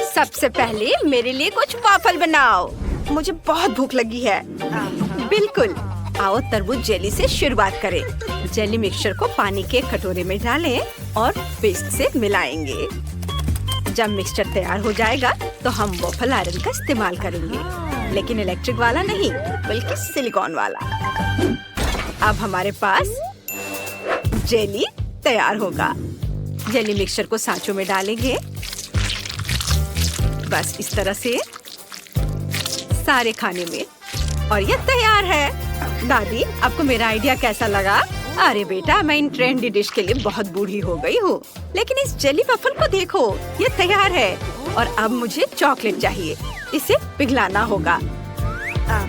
सबसे पहले मेरे लिए कुछ waffle बनाओ। मुझे बहुत भूख लगी है। बिल्कुल। आओ तरबूज जेली से शुरुआत करें। जेली मिक्सचर को पानी के कटोरे में डालें और विस्क से मिलाएंगे। जब मिक्सचर तैयार हो जाएगा तो हम waffle आयरन का इस्तेमाल करेंगे, लेकिन इलेक्ट्रिक वाला नहीं, बल्कि सिलिकॉन वाला। अब हमारे पास जेली तैयार होगा। जेली मिक्सचर को सांचों में डालेंगे, बस इस तरह से सारे खाने में, और ये तैयार है। दादी, आपको मेरा आइडिया कैसा लगा? अरे बेटा, मैं इन ट्रेंडी डिश के लिए बहुत बूढ़ी हो गई हूँ, लेकिन इस जेली वफल को देखो, ये तैयार है। और अब मुझे चॉकलेट चाहिए, इसे पिघलाना होगा।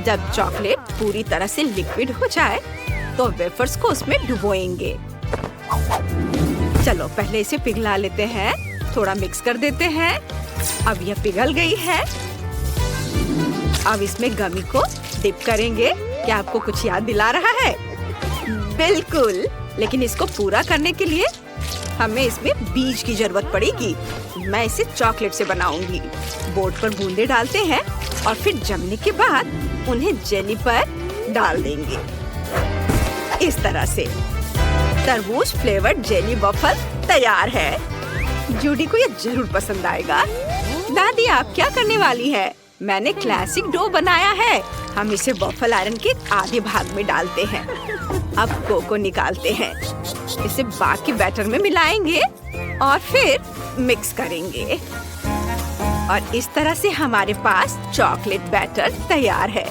जब चॉकलेट पूरी तरह से लिक्विड हो जाए तो वेफर्स को उसमें डुबोएंगे। चलो पहले इसे पिघला लेते हैं, थोड़ा मिक्स कर देते हैं। अब यह पिघल गई है। अब इसमें गमी को डिप करेंगे। क्या आपको कुछ याद दिला रहा है? बिल्कुल, लेकिन इसको पूरा करने के लिए हमें इसमें बीज की जरूरत पड़ेगी। मैं इसे चॉकलेट से बनाऊंगी। बोर्ड पर बूंदे डालते हैं और फिर जमने के बाद उन्हें जेली पर डाल देंगे। इस तरह से तरबूज फ्लेवर्ड जेली वफल तैयार है। जूडी को ये जरूर पसंद आएगा। दादी, आप क्या करने वाली है? मैंने क्लासिक डो बनाया है। हम इसे वफल आयरन के आधे भाग में डालते हैं। अब कोको निकालते हैं, इसे बाकी बैटर में मिलाएंगे और फिर मिक्स करेंगे। और इस तरह से हमारे पास चॉकलेट बैटर तैयार है।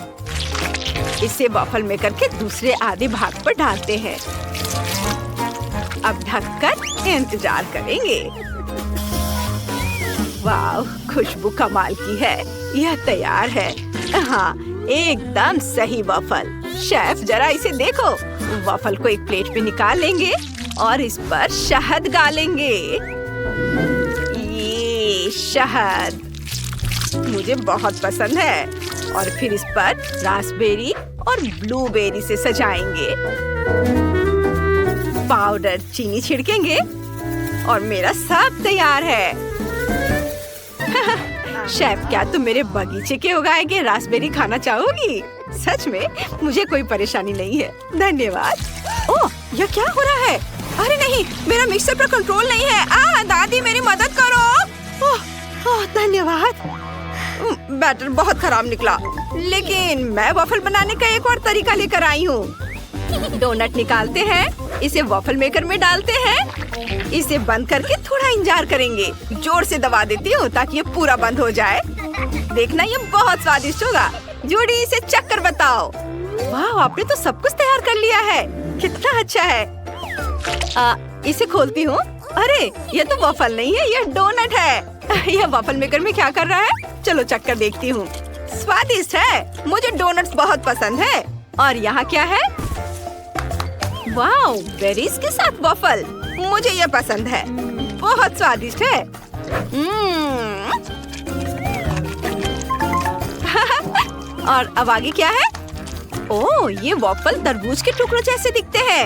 इसे वफल मेकर के दूसरे आधे भाग पर डालते हैं। अब ढककर इंतजार करेंगे। वाह, खुशबू कमाल की है। यह तैयार है। हाँ, एकदम सही वफल। शेफ, जरा इसे देखो। वफल को एक प्लेट पे निकाल लेंगे और इस पर शहद डालेंगे। ये शहद मुझे बहुत पसंद है। और फिर इस पर रास्पबेरी और ब्लूबेरी से सजाएंगे। पाउडर चीनी छिड़केंगे और मेरा सब तैयार है। शेफ, क्या तुम मेरे बगीचे के उगाए गए रास्पबेरी खाना चाहोगी? सच में मुझे कोई परेशानी नहीं है, धन्यवाद। ओह, यह क्या हो रहा है? अरे नहीं, मेरा मिक्सर पर कंट्रोल नहीं है। दादी, मेरी मदद करो। ओह, धन्यवाद। बैटर बहुत खराब निकला, लेकिन मैं वफल बनाने का एक और तरीका लेकर आई हूँ। डोनट निकालते हैं, इसे वफल मेकर में डालते हैं। इसे बंद करके थोड़ा इंतजार करेंगे। जोर से दबा देती हूँ ताकि ये पूरा बंद हो जाए। देखना, ये बहुत स्वादिष्ट होगा। जूडी, इसे चक्कर बताओ। वाह, आपने तो सब कुछ तैयार कर लिया है। कितना अच्छा है। इसे खोलती हूँ। अरे, ये तो वफल नहीं है, यह डोनट है। यह वफल मेकर में क्या कर रहा है? चलो चक्कर देखती हूँ। स्वादिष्ट है, मुझे डोनट्स बहुत पसंद है। और यहाँ क्या है? वाह, बेरीज के साथ वफल, मुझे ये पसंद है। बहुत स्वादिष्ट है। और अब आगे क्या है? ओह, ये वफल तरबूज के टुकड़ों जैसे दिखते हैं।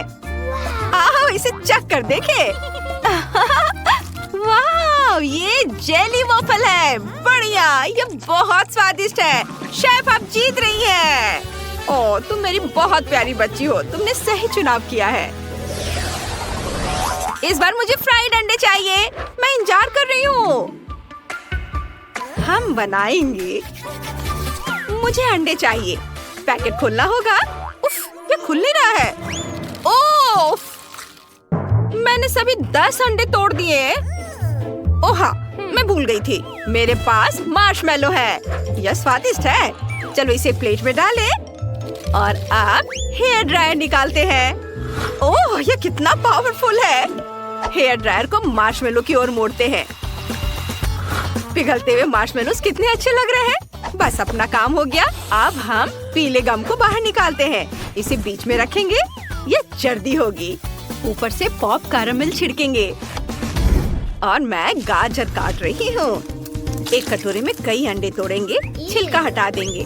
आओ, इसे चख कर देखें। वाह, ये जेली वफल है। बढ़िया, ये बहुत स्वादिष्ट है। शेफ, आप जीत रही हैं। ओह, तुम मेरी बहुत प्यारी बच्ची हो। तुमने सही चुनाव किया है। इस बार मुझे फ्राइड अंडे चाहिए। मैं इंतजार कर रही हूँ। हम बनाएंगे। मुझे अंडे चाहिए। पैकेट खोलना होगा। उफ, ये खुल नहीं रहा है। ओह, मैंने सभी 10 अंडे तोड़ दिए। ओह हाँ, मैं भूल गई थी। मेरे पास मार्शमेलो है। यह स्वादिष्ट है। चलो इसे प्लेट में डालें और अब हेयर ड्रायर निकालते हैं। ओह, यह कितना पावरफुल है। हेयर ड्रायर को मार्शमेलो की ओर मोड़ते हैं। पिघलते हुए मार्शमेलोस कितने अच्छे लग रहे हैं। बस अपना काम हो गया। अब हम पीले गम को बाहर निकालते हैं। इसे बीच में रखेंगे। ये जर्दी होगी। ऊपर से पॉप कैरामल छिड़केंगे। और मैं गाजर काट रही हूँ। एक कटोरे में कई अंडे तोड़ेंगे, छिलका हटा देंगे।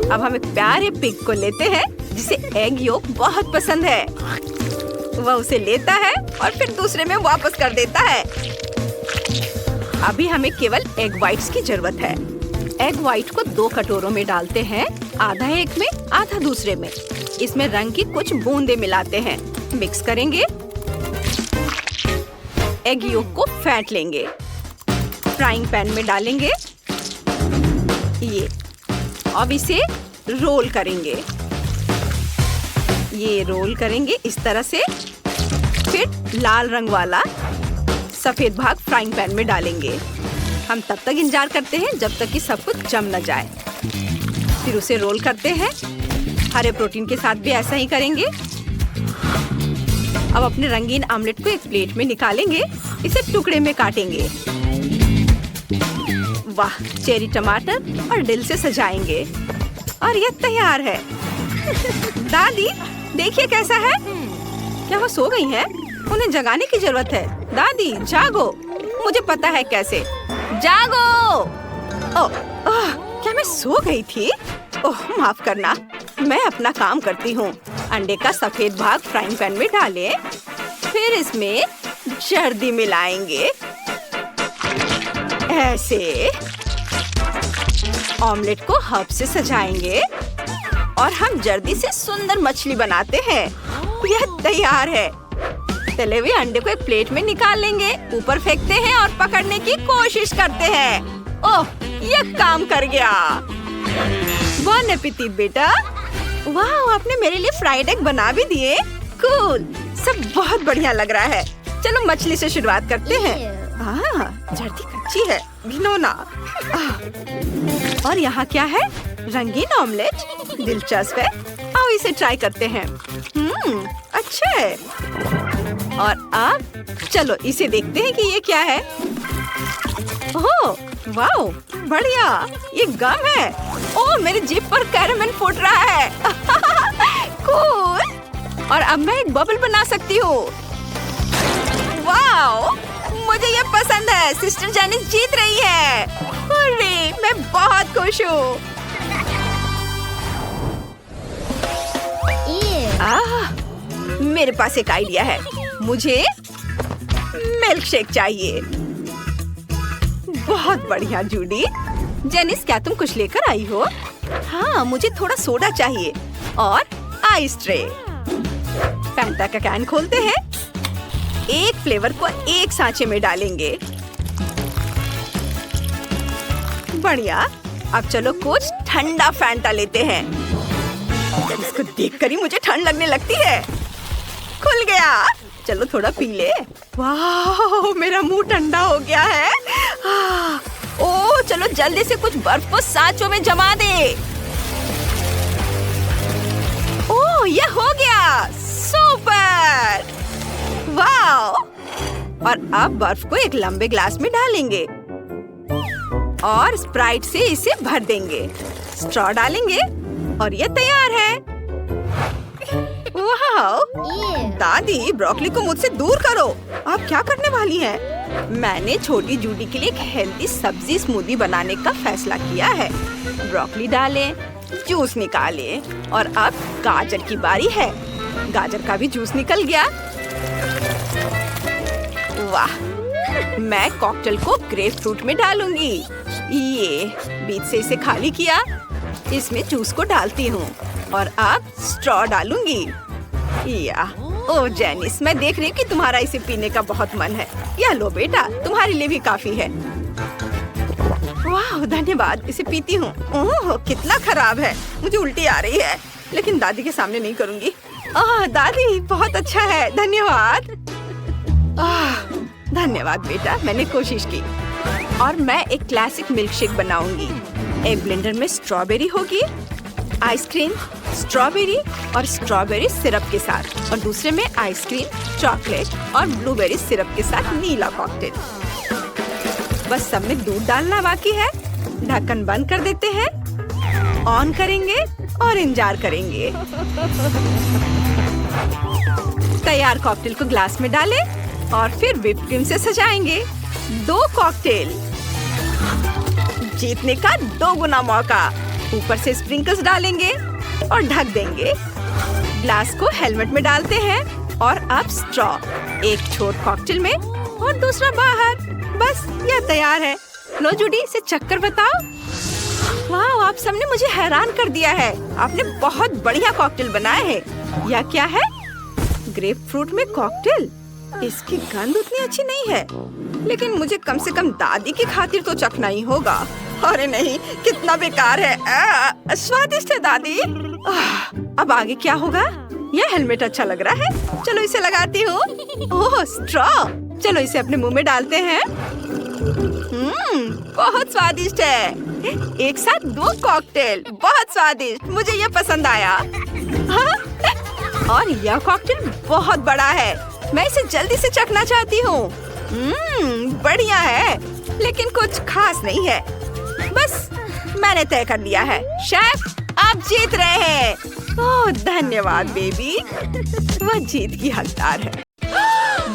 अब हम एक प्यारे पिग को लेते हैं जिसे एग योक बहुत पसंद है। वह उसे लेता है और फिर दूसरे में वापस कर देता है। अभी हमें केवल एग व्हाइट्स की जरूरत है। एग व्हाइट को 2 कटोरों में डालते हैं, आधा एक में आधा दूसरे में। इसमें रंग की कुछ बूंदें मिलाते हैं, मिक्स करेंगे। एग योक को फेंट लेंगे, फ्राइंग पैन में डालेंगे ये। अब इसे रोल करेंगे, ये रोल करेंगे इस तरह से। फिर लाल रंग वाला सफेद भाग फ्राइंग पैन में डालेंगे। हम तब तक इंतजार करते हैं जब तक कि सब कुछ जम न जाए। फिर उसे रोल करते हैं। हरे प्रोटीन के साथ भी ऐसा ही करेंगे। अब अपने रंगीन ऑमलेट को एक प्लेट में निकालेंगे, इसे टुकड़े में काटेंगे। वाह, चेरी टमाटर और दिल से सजाएंगे और ये तैयार है। दादी देखिए कैसा है। क्या वो सो गई हैं? उन्हें जगाने की जरूरत है। दादी जागो, मुझे पता है कैसे। जागो। क्या मैं सो गई थी? ओह माफ करना, मैं अपना काम करती हूँ। अंडे का सफेद भाग फ्राइंग पैन में डालें, फिर इसमें जर्दी मिलाएंगे ऐसे। ऑमलेट को हर्ब से सजाएंगे और हम जर्दी से सुंदर मछली बनाते हैं। यह तैयार है। तले हुए अंडे को एक प्लेट में निकाल लेंगे, ऊपर फेंकते हैं और पकड़ने की कोशिश करते हैं। ओह, यह काम कर गया। बॉन एपेटिट बेटा। वाह, आपने मेरे लिए फ्राइड एग बना भी दिए। कूल, सब बहुत बढ़िया लग रहा है। चलो मछली से शुरुआत करते हैं। जर्दी कच्ची है, घिनौना। और यहाँ क्या है? रंगीन ऑमलेट। दिलचस्प है, आओ इसे ट्राई करते हैं। अच्छा है। और अब चलो इसे देखते हैं कि ये क्या है। ओह वाओ, बढ़िया, ये गम है। ओह, मेरी जीभ पर कैरामेल फूट रहा है। कूल। और अब मैं एक बबल बना सकती हूँ। वाओ, मुझे ये पसंद है। सिस्टर जेनिस जीत रही है। अरे, मैं बहुत खुश हूँ। मेरे पास एक आइडिया है। मुझे मिल्क शेक चाहिए। बहुत बढ़िया जूडी। जेनिस, क्या तुम कुछ लेकर आई हो? हाँ, मुझे थोड़ा सोडा चाहिए और आइस ट्रे। फैंटा का कैन खोलते हैं। एक फ्लेवर को एक सांचे में डालेंगे। बढ़िया। अब चलो कुछ ठंडा फैंटा लेते हैं। इसको देखकर ही मुझे ठंड लगने लगती है। खुल गया। चलो थोड़ा पी ले। वाह, मेरा मुंह ठंडा हो गया है। ओह, चलो जल्दी से कुछ बर्फ को सांचों में जमा दे। ओह, ये हो गया। सुपर। वाह। और अब बर्फ को एक लंबे ग्लास में डालेंगे और स्प्राइट से इसे भर देंगे। स्ट्रॉ डालेंगे और ये तैयार है। वाह, दादी ब्रोकली को मुझसे दूर करो। आप क्या करने वाली हैं? मैंने छोटी जूडी के लिए एक हेल्दी सब्जी स्मूदी बनाने का फैसला किया है। ब्रोकली डालें, जूस निकालें और अब गाजर की बारी है। गाजर का भी जूस निकल गया। वाह, मैं कॉकटेल को ग्रेप फ्रूट में डालूंगी। ये बीच से इसे खाली किया, इसमें जूस को डालती हूँ और अब स्ट्रॉ डालूंगी। या ओह जेनिस, मैं देख रही हूँ कि तुम्हारा इसे पीने का बहुत मन है। यह लो बेटा, तुम्हारे लिए भी काफी है। वाह, धन्यवाद, इसे पीती हूँ। ओह, कितना खराब है, मुझे उल्टी आ रही है, लेकिन दादी के सामने नहीं करूँगी। दादी बहुत अच्छा है, धन्यवाद। धन्यवाद बेटा, मैंने कोशिश की। और मैं एक क्लासिक मिल्क शेक बनाऊंगी। एक ब्लेंडर में स्ट्रॉबेरी होगी, आइसक्रीम, स्ट्रॉबेरी और स्ट्रॉबेरी सिरप के साथ, और दूसरे में आइसक्रीम, चॉकलेट और ब्लूबेरी सिरप के साथ नीला कॉकटेल। बस सब में दूध डालना बाकी है। ढक्कन बंद कर देते हैं, ऑन करेंगे और इंतजार करेंगे। तैयार कॉकटेल को ग्लास में डालें और फिर व्हिप क्रीम से सजाएंगे। 2 कॉकटेल, जीतने का 2 गुना मौका। ऊपर से स्प्रिंकल्स डालेंगे और ढक देंगे। ग्लास को हेलमेट में डालते हैं और अब स्ट्रॉ, एक छोट कॉकटेल में और दूसरा बाहर। बस यह तैयार है। लो जूडी, इसे चक्कर बताओ। वाह, आप सबने मुझे हैरान कर दिया है। आपने बहुत बढ़िया कॉकटेल बनाया है। यह क्या है? ग्रेप फ्रूट में कॉकटेल। इसकी गंध उतनी अच्छी नहीं है, लेकिन मुझे कम से कम दादी की खातिर तो चखना ही होगा। अरे नहीं, कितना बेकार है। स्वादिष्ट है दादी। अब आगे क्या होगा? यह हेलमेट अच्छा लग रहा है, चलो इसे लगाती हूँ। ओह, स्ट्रॉ। चलो इसे अपने मुंह में डालते हैं। बहुत स्वादिष्ट है। एक साथ 2 कॉकटेल, बहुत स्वादिष्ट। मुझे यह पसंद आया। और यह कॉकटेल बहुत बड़ा है। मैं इसे जल्दी से चखना चाहती हूँ। बढ़िया है, लेकिन कुछ खास नहीं है। बस मैंने तय कर लिया है। शेफ, आप जीत रहे हैं। ओह, धन्यवाद बेबी। वह जीत की हकदार है।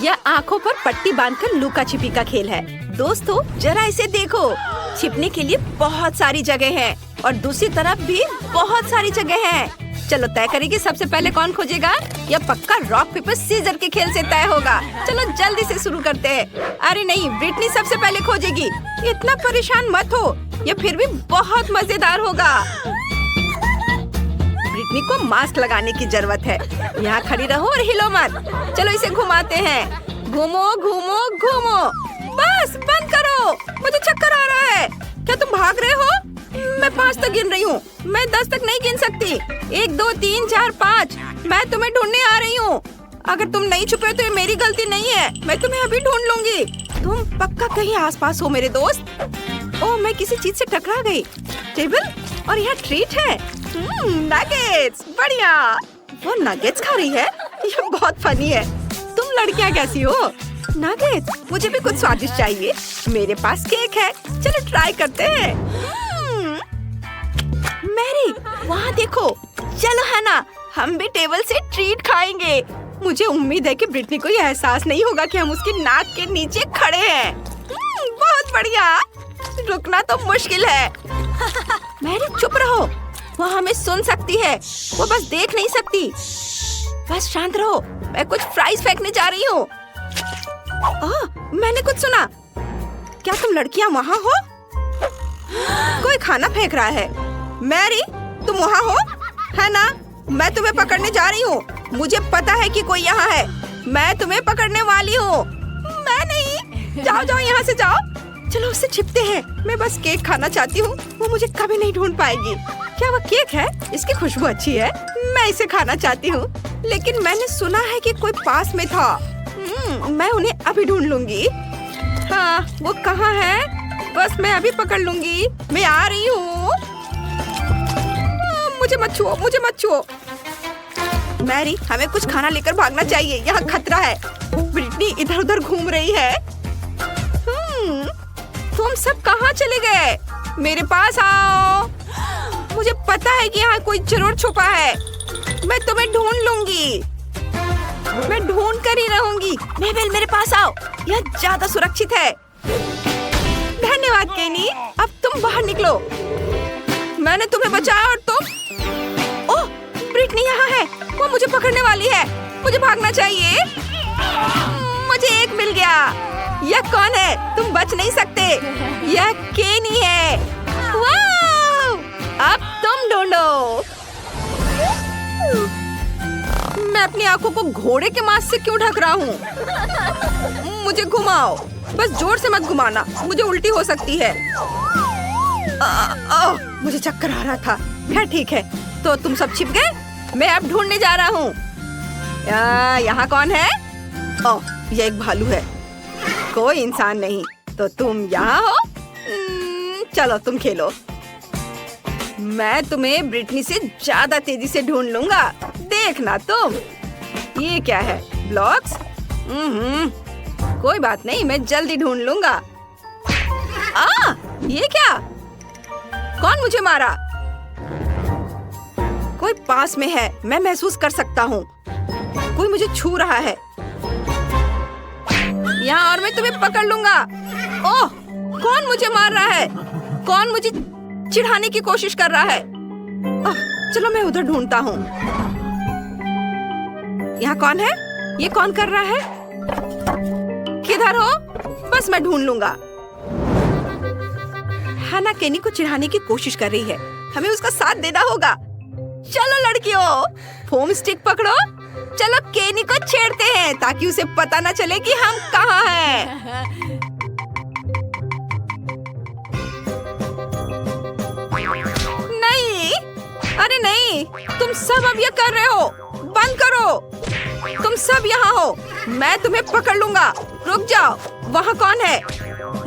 यह आंखों पर पट्टी बांधकर लुका छिपी का खेल है। दोस्तों, जरा इसे देखो। छिपने के लिए बहुत सारी जगह है और दूसरी तरफ भी बहुत सारी जगह है। चलो तय करेंगे सबसे पहले कौन खोजेगा। यह पक्का रॉक पेपर सीजर के खेल से तय होगा। चलो जल्दी से शुरू करते हैं। अरे नहीं, ब्रिटनी सबसे पहले खोजेगी। इतना परेशान मत हो, यह फिर भी बहुत मजेदार होगा। ब्रिटनी को मास्क लगाने की जरूरत है। यहाँ खड़ी रहो और हिलो मत। चलो इसे घुमाते हैं। घूमो घूमो घूमो। बस बंद करो, मुझे चक्कर आ रहा है। क्या तुम भाग रहे हो? मैं 5 तक गिन रही हूँ। मैं 10 तक नहीं गिन सकती। 1 2 3 4 5। मैं तुम्हें ढूंढने आ रही हूँ। अगर तुम नहीं छुपे तो ये मेरी गलती नहीं है। मैं तुम्हें अभी ढूंढ लूंगी। तुम पक्का कहीं आसपास हो मेरे दोस्त। ओह, मैं किसी चीज से टकरा गई। टेबल, और यह ट्रीट है। नगेट्स, बढ़िया। वो नगेट्स खा रही है। यह बहुत फनी है। तुम लड़कियाँ कैसी हो? नगेट्स, मुझे भी कुछ स्वादिष्ट चाहिए। मेरे पास केक है, चलो ट्राई करते हैं। मैरी, वहाँ देखो। चलो है ना, हम भी टेबल से ट्रीट खाएंगे। मुझे उम्मीद है कि ब्रिटनी को यह एहसास नहीं होगा कि हम उसकी नाक के नीचे खड़े हैं। बहुत बढ़िया। रुकना तो मुश्किल है। मैरी, चुप रहो। वो हमें सुन सकती है, वो बस देख नहीं सकती। बस शांत रहो। मैं कुछ फ्राइज फेंकने जा रही हूँ। मैंने कुछ सुना। क्या तुम लड़कियाँ वहाँ हो? कोई खाना फेंक रहा है। मैरी, तुम वहाँ हो? है ना? मैं तुम्हें पकड़ने जा रही हूँ। मुझे पता है कि कोई यहाँ है। मैं तुम्हें पकड़ने वाली हूँ। मैं नहीं। जाओ जाओ, यहाँ से जाओ। चलो उससे छिपते हैं। मैं बस केक खाना चाहती हूँ। वो मुझे कभी नहीं ढूंढ पाएगी। क्या वो केक है? इसकी खुशबू अच्छी है। मैं इसे खाना चाहती हूँ, लेकिन मैंने सुना है कि कोई पास में था। मैं उन्हें अभी ढूंढ लूंगी। हाँ, वो कहाँ है? बस मैं अभी पकड़ लूंगी। मैं आ रही हूँ। मुझे मत छुओ, मुझे मत छुओ। मैरी, हमें कुछ खाना लेकर भागना चाहिए। यहाँ खतरा है। ब्रिटनी इधर उधर घूम रही है। तुम सब कहाँ चले गए? मेरे पास आओ। मुझे पता है कि यहाँ कोई जरूर छुपा है। मैं तुम्हें ढूंढ लूंगी। मैं ढूंढ कर ही रहूंगी। मेबेल, मेरे पास आओ। यह ज्यादा सुरक्षित है। धन्यवाद केनी। अब तुम बाहर निकलो। मैंने तुम्हें बचाया और तुम। ओह, ब्रिटनी यहाँ है। वो मुझे पकड़ने वाली है। मुझे भागना चाहिए। मुझे एक मिल गया। यह कौन है? तुम बच नहीं सकते। यह केनी है। वाह! अब तुम ढूंढो। मैं अपनी आंखों को घोड़े के मांस से क्यों ढक रहा हूँ? मुझे घुमाओ। बस जोर से मत घुमाना, मुझे उल्टी हो सकती है। मुझे चक्कर आ रहा था। खैर ठीक है। तो तुम सब छिप गए? मैं अब ढूंढने जा रहा हूँ। यहाँ कौन है? ओह, यह एक भालू है। कोई इंसान नहीं। तो तुम यहाँ हो? चलो तुम खेलो। मैं तुम्हें ब्रिटनी से ज्यादा तेजी से ढूंढ लूंगा। देखना तुम। ये क्या है? ब्लॉक्स? कोई बात नहीं, मैं जल्दी ढूंढ लूंगा। ये क्या? कौन मुझे मारा? कोई पास में है। मैं महसूस कर सकता हूँ। कोई मुझे छू रहा है। यहाँ और मैं तुम्हें पकड़ लूंगा। ओह, कौन मुझे मार रहा है? कौन मुझे चिढ़ाने की कोशिश कर रहा है? चलो मैं उधर ढूंढता हूँ। यहाँ कौन है? ये कौन कर रहा है? किधर हो? बस मैं ढूंढ लूंगा। हैना केनी को चिढ़ाने की कोशिश कर रही है। हमें उसका साथ देना होगा। चलो लड़कियों, फोम स्टिक पकड़ो। चलो केनी को छेड़ते हैं ताकि उसे पता न चले कि हम कहाँ हैं। नहीं, अरे नहीं, तुम सब अब ये कर रहे हो। बंद करो। तुम सब यहाँ हो, मैं तुम्हें पकड़ लूंगा। रुक जाओ, वहाँ कौन है?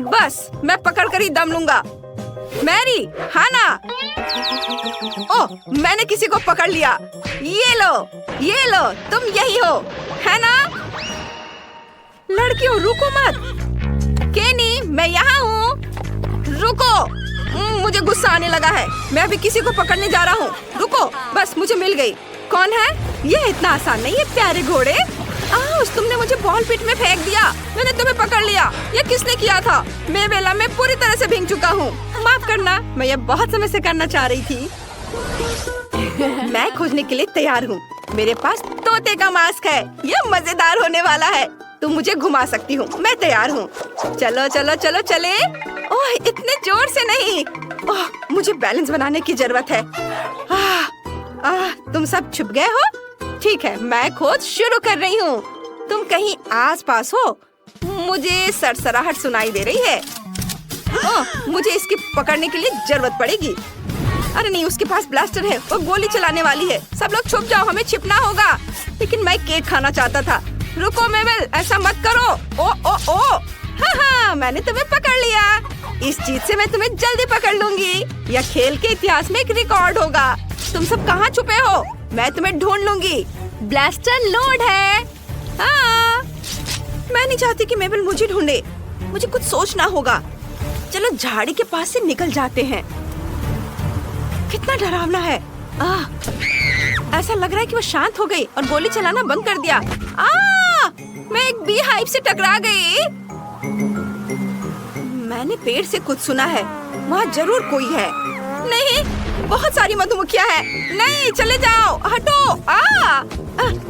बस मैं पकड़ कर ही दम लूंगा। मैरी, हैना। ओह, मैंने किसी को पकड़ लिया। ये लो, तुम यही हो, हैना। लड़कियों रुको मत। केनी, मैं यहाँ हूँ। रुको, मुझे गुस्सा आने लगा है। मैं अभी किसी को पकड़ने जा रहा हूँ। रुको, बस मुझे मिल गई। कौन है? ये इतना आसान नहीं है प्यारे घोड़े। तुमने मुझे बॉल पिट में फेंक दिया। मैंने तुम्हें पकड़ लिया। ये किसने किया था? मैं बेला में पूरी तरह से भीग चुका हूँ। माफ करना, मैं ये बहुत समय से करना चाह रही थी। मैं खोजने के लिए तैयार हूँ। मेरे पास तोते का मास्क है। ये मजेदार होने वाला है। तुम मुझे घुमा सकती हो। मैं तैयार हूँ। चलो चलो चलो चले। ओह, इतने जोर से नहीं। ओह, मुझे बैलेंस बनाने की जरूरत है। तुम सब छुप गए हो? ठीक है, मैं खोज शुरू कर रही हूँ। तुम कहीं आसपास हो? मुझे सरसराहट सुनाई दे रही है। मुझे इसकी पकड़ने के लिए जरूरत पड़ेगी। अरे नहीं, उसके पास ब्लास्टर है। वो गोली चलाने वाली है। सब लोग छुप जाओ, हमें छिपना होगा। लेकिन मैं केक खाना चाहता था। रुको मेबल, ऐसा मत करो। ओ हाँ, मैंने तुम्हें पकड़ लिया। इस चीज से मैं तुम्हें जल्दी पकड़ लूंगी। यह खेल के इतिहास में एक रिकॉर्ड होगा। तुम सब कहाँ छुपे हो? मैं तुम्हें ढूंढ लूंगी। ब्लास्टर लोड है। हाँ, मैं नहीं चाहती कि मेबल मुझे ढूंढे। मुझे कुछ सोचना होगा। चलो झाड़ी के पास से निकल जाते हैं। कितना डरावना है। ऐसा लग रहा है कि वो शांत हो गई और गोली चलाना बंद कर दिया। मैं एक बी हाइव से टकरा गई। मैंने पेड़ से कुछ सुना है। वहाँ जरूर कोई है। नहीं, बहुत सारी मधुमक्खियाँ हैं। नहीं, चले जाओ, हटो।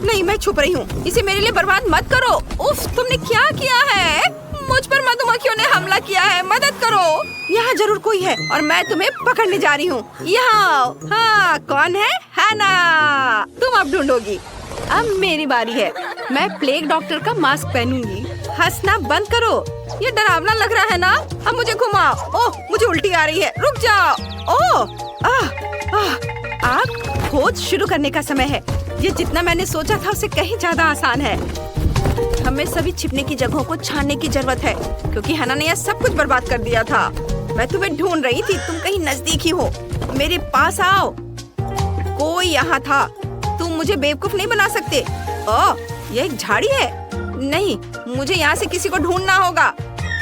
नहीं, मैं छुप रही हूँ। इसे मेरे लिए बर्बाद मत करो। उफ, तुमने क्या किया है? मुझ पर मधुमक्खियों ने हमला किया है। मदद करो। यहाँ जरूर कोई है और मैं तुम्हें पकड़ने जा रही हूँ। यहाँ। हाँ, कौन है? हैना। तुम अब ढूंढोगी। अब मेरी बारी है। मैं प्लेग डॉक्टर का मास्क पहनूंगी। हंसना बंद करो। ये डरावना लग रहा है ना? अब मुझे घुमाओ। ओह, मुझे उल्टी आ रही है। रुक जाओ। अब खोज शुरू करने का समय है। ये जितना मैंने सोचा था उससे कहीं ज्यादा आसान है। हमें सभी छिपने की जगहों को छानने की जरूरत है, क्योंकि हैना ने यह सब कुछ बर्बाद कर दिया था। मैं तुम्हें ढूंढ रही थी। तुम कहीं नजदीक ही हो। मेरे पास आओ। कोई यहाँ था। तुम मुझे बेवकूफ नहीं बना सकते। यह एक झाड़ी है। नहीं, मुझे यहाँ से किसी को ढूंढना होगा।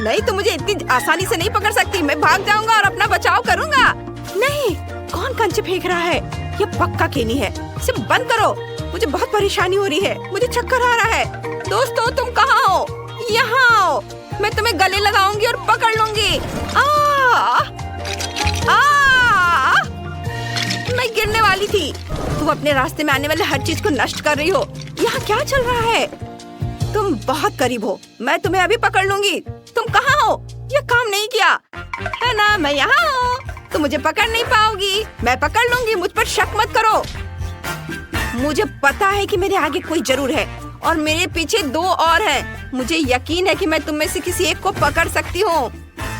नहीं, तुम मुझे इतनी आसानी से नहीं पकड़ सकती। मैं भाग जाऊंगा और अपना बचाव करूंगा। नहीं, कौन कंचे फेंक रहा है? ये पक्का केनी है। इसे बंद करो। मुझे बहुत परेशानी हो रही है। मुझे चक्कर आ रहा है। दोस्तों, तुम कहाँ हो? यहाँ आओ। मैं तुम्हें गले लगाऊंगी और पकड़ लूंगी। मैं गिरने वाली थी। तुम अपने रास्ते में आने वाले हर चीज को नष्ट कर रही हो। यहाँ क्या चल रहा है? तुम बहुत करीब हो। मैं तुम्हें अभी पकड़ लूंगी। तुम कहाँ हो? ये काम नहीं किया है ना? मैं यहाँ हूँ। तुम मुझे पकड़ नहीं पाओगी। मैं पकड़ लूंगी। मुझ पर शक मत करो। मुझे पता है कि मेरे आगे कोई जरूर है और मेरे पीछे दो और हैं। मुझे यकीन है कि मैं तुम में से किसी एक को पकड़ सकती हूँ।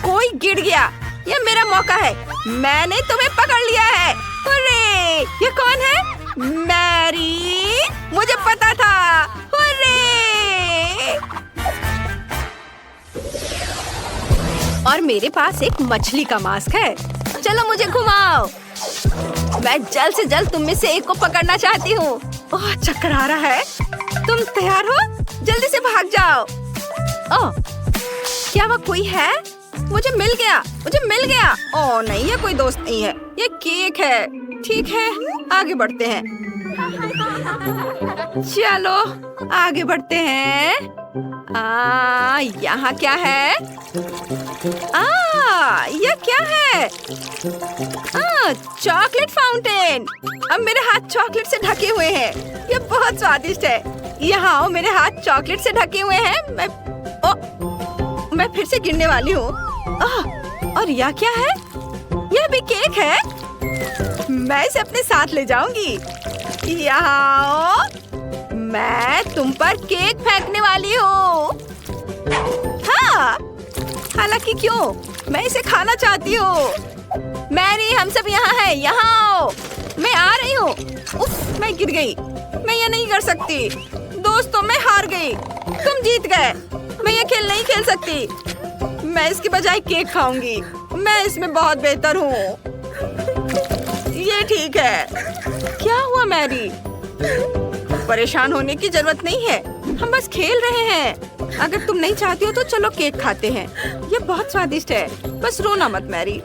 कोई गिर गया। ये मेरा मौका है। मैंने तुम्हें पकड़ लिया है। हुर्रे! ये कौन है? मैरी। मुझे पता था। हुर्रे! और मेरे पास एक मछली का मास्क है। चलो मुझे घुमाओ। मैं जल्द से जल्द तुम में से एक को पकड़ना चाहती हूँ। ओह, चक्कर आ रहा है। तुम तैयार हो? जल्दी से भाग जाओ। ओह, क्या वह कोई है? मुझे मिल गया। मुझे मिल गया। ओह नहीं, ये कोई दोस्त नहीं है। ये केक है। ठीक है, आगे बढ़ते हैं। चलो आगे बढ़ते हैं। यहाँ क्या है? यह क्या है? Chocolate fountain. अब मेरे हाथ चॉकलेट से ढके हुए हैं। ये बहुत स्वादिष्ट है। यहाँ आओ, मेरे हाथ चॉकलेट से ढके हुए हैं। मैं फिर से गिरने वाली हूँ। और यह क्या है? यह भी केक है। मैं इसे अपने साथ ले जाऊंगी। यहाँ आओ। मैं तुम पर केक फेंकने वाली हूँ। हाँ, हालांकि क्यों? मैं इसे खाना चाहती हूँ। मैरी, हम सब यहाँ हैं। यहाँ आओ। मैं आ रही हूँ। उफ, मैं गिर गई। मैं यह नहीं कर सकती। दोस्तों, मैं हार गई। तुम जीत गए। मैं ये खेल नहीं खेल सकती। मैं इसके बजाय केक खाऊंगी। मैं इसमें बहुत बेहतर हूँ। ये ठीक है। क्या हुआ मैरी? परेशान होने की जरूरत नहीं है। हम बस खेल रहे हैं। अगर तुम नहीं चाहती हो तो चलो केक खाते हैं। ये बहुत स्वादिष्ट है। बस रोना मत मैरी।